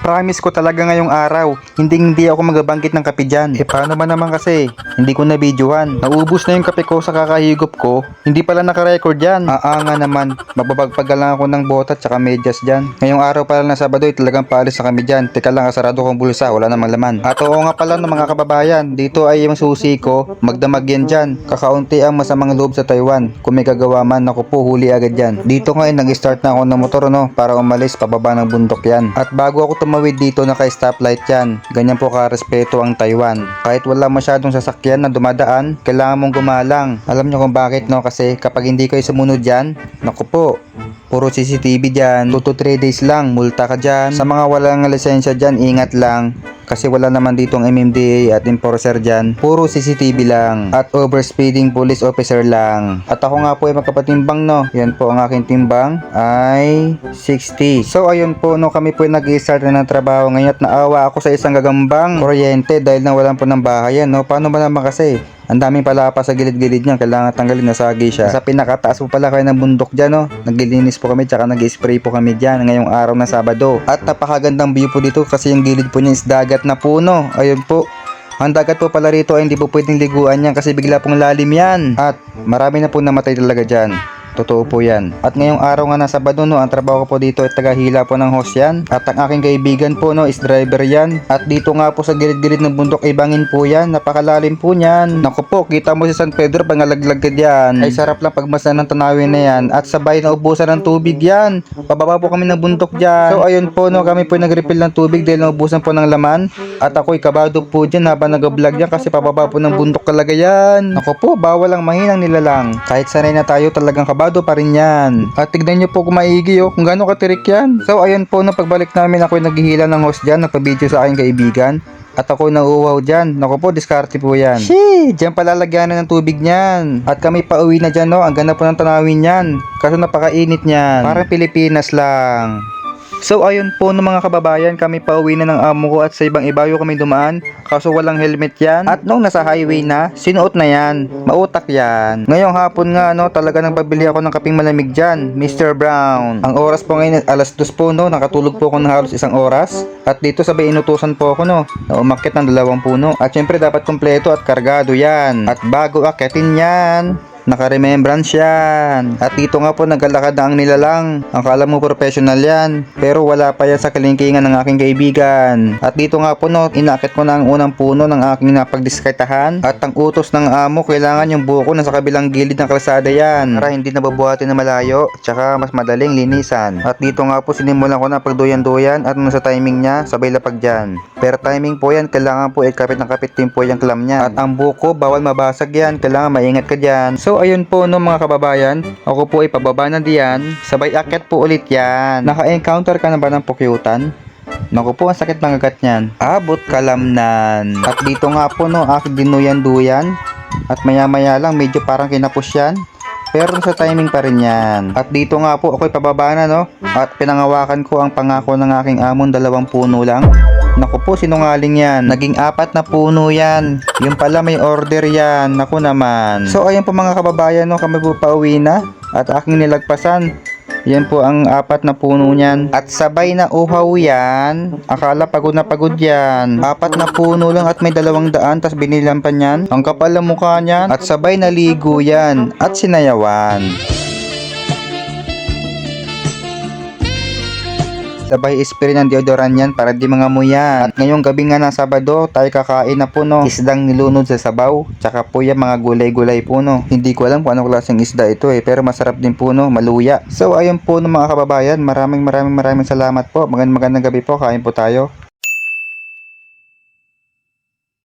Promise ko talaga ngayong araw, hindi ako magabanggit ng kape dyan. Paano ba naman kasi? Hindi ko na videohan. Naubos na yung kape ko sa kakahigop ko. Hindi pala nakarecord yan. Nga naman, mababagpagal lang ako ng bota at saka medyas dyan. Ngayong araw pala na Sabado talagang paalis na kami dyan. Teka lang, sarado kong bulsa, wala namang laman. At oo nga pala no mga kababayan, dito ay yung susi ko, magdamag yan dyan. Kakaunti ang masamang loob sa Taiwan. Kung may gagawa man, ako po huli agad yan. Dito ngayon nag-start na ako ng motor no, para umalis pababa ng bundok yan. At bago ako tumawid dito, naka-stoplight yan. Ganyan po ka-respeto ang Taiwan. Kahit wala masyadong sasakyan na dumadaan, kailangan mong gumalang. Alam nyo kung bakit no? Kasi kapag hindi kayo sumunod dyan, naku po, puro CCTV dyan, 2 to 3 days lang, multa ka dyan. Sa mga walang lisensya dyan, ingat lang. Kasi wala naman ditong MMDA at enforcer dyan. Puro CCTV lang. At overspeeding police officer lang. At ako nga po ay magkapatimbang no. Yan po ang aking timbang ay 60. So ayun po no, kami po ay nag-i-start na ng trabaho ngayon at naawa ako sa isang gagambang kuryente dahil nawalan po ng bahayan no. Paano ba naman kasi? Ang daming palapa sa gilid-gilid niya, kailangan tanggalin, nasagi siya. Sa pinakataas po pala kayo ng bundok dyan, no? Naglilinis po kami, tsaka nag-spray po kami dyan ngayong araw na Sabado. At napakagandang view po dito kasi yung gilid po niya is dagat na puno. Ayun po. Ang dagat po pala rito ay hindi po pwedeng liguan yan kasi bigla pong lalim yan. At marami na po namatay talaga dyan. Totoo po yan. At ngayong araw nga na Sabado no, ang trabaho ko po dito ay tagahila po ng hose yan. At ang aking kaibigan po no is driver yan. At dito nga po sa gilid-gilid ng bundok ay bangin po yan. Napakalalim po niyan. Naku po, kita mo si San Pedro pangalaglag ka dyan. Ay sarap lang pagmasdan ng tanawin na yan. At sabay na ubusan ng tubig yan. Pababa po kami ng bundok dyan. So ayun po no, kami po nag-refill ng tubig dahil naubusan po ng laman. At ako'y kabado po dyan habang nag-vlog yan kasi pababa po ng bundok talaga yan. Naku po, bawal ang mahinang nilalang. Kahit sanay na tayo talagang kabado pa rin yan. At tignan nyo po kung maigi kung gaano katirik yan. So ayun po no, pagbalik namin ako'y naghihila ng host dyan, nagpa-video sa aking kaibigan. At ako nauuhaw dyan. Naku po, diskarte po yan. Shee! Diyan palalagyanan ng tubig niyan. At kami pauwi na dyan no, ang ganda po ng tanawin yan. Kaso napakainit niyan. Parang Pilipinas lang. So ayun po no mga kababayan, kami pauwi na ng amo ko at sa ibang ibayo kami dumaan. Kaso walang helmet yan. At nung nasa highway na, sinuot na yan. Mautak yan. Ngayong hapon nga no, talaga nang pabili ako ng kaping malamig dyan, Mr. Brown. Ang oras po ngayon alas 2 po no, nakatulog po ako ng halos 1 oras. At dito sabay inutusan po ako no, na umakyat ng 2 puno. At syempre dapat kompleto at kargado yan. At bago akyatin yan, naka-remembrance yan. At dito nga po naglalakad na ang nilalang. Akala mo professional yan, pero wala pa yan sa kalingkingan ng aking kaibigan. At dito nga po no, inakit ko na ang unang puno ng aking napagdiskatahan. At ang utos ng amo, kailangan yung buko na sa kabilang gilid ng kalsada yan para hindi nababuhatin na malayo, tsaka mas madaling linisan. At dito nga po sinimulan ko na pagduyan-duyan at nung sa timing niya, sabay lapag dyan. Per timing po yan, kailangan po kapit ng kapit din po yung clam niya. At ang buko, bawal mabasag yan, kailangan maingat ka dyan. So ayun po no mga kababayan, ako po ay pababa na diyan, sabay akyat po ulit yan. Naka-encounter ka na ba ng pukyutan? Naku po, ang sakit ng agat niyan. Abot kalamnan. At dito nga po no, aking dinuyan-duyan. At maya-maya lang, medyo parang kinapos yan. Pero sa timing pa rin yan. At dito nga po, ako'y pababa na no. At pinangawakan ko ang pangako ng aking amon, 2 puno lang. Naku po, sinungaling yan. Naging 4 na puno yan. Yung pala may order yan. Naku naman. So ayan po mga kababayan no, kami po pauwi na. At aking nilagpasan. Yan po ang 4 na puno niyan. At sabay na uhaw yan. Akala pagod na pagod yan. 4 na puno lang at may 200, tas binilan pa niyan. Ang kapal ng mukha niyan. At sabay naligo yan. At sinayawan. Sabay spray ng deodorant yan para di mangamoy yan. At ngayong gabi nga na Sabado, tayo kakain na po no, isdang nilunod sa sabaw. Tsaka po yan mga gulay-gulay po no. Hindi ko alam kung anong klaseng isda ito pero masarap din po no, maluya. So ayun po no mga kababayan, maraming salamat po. Magandang gabi po, kain po tayo.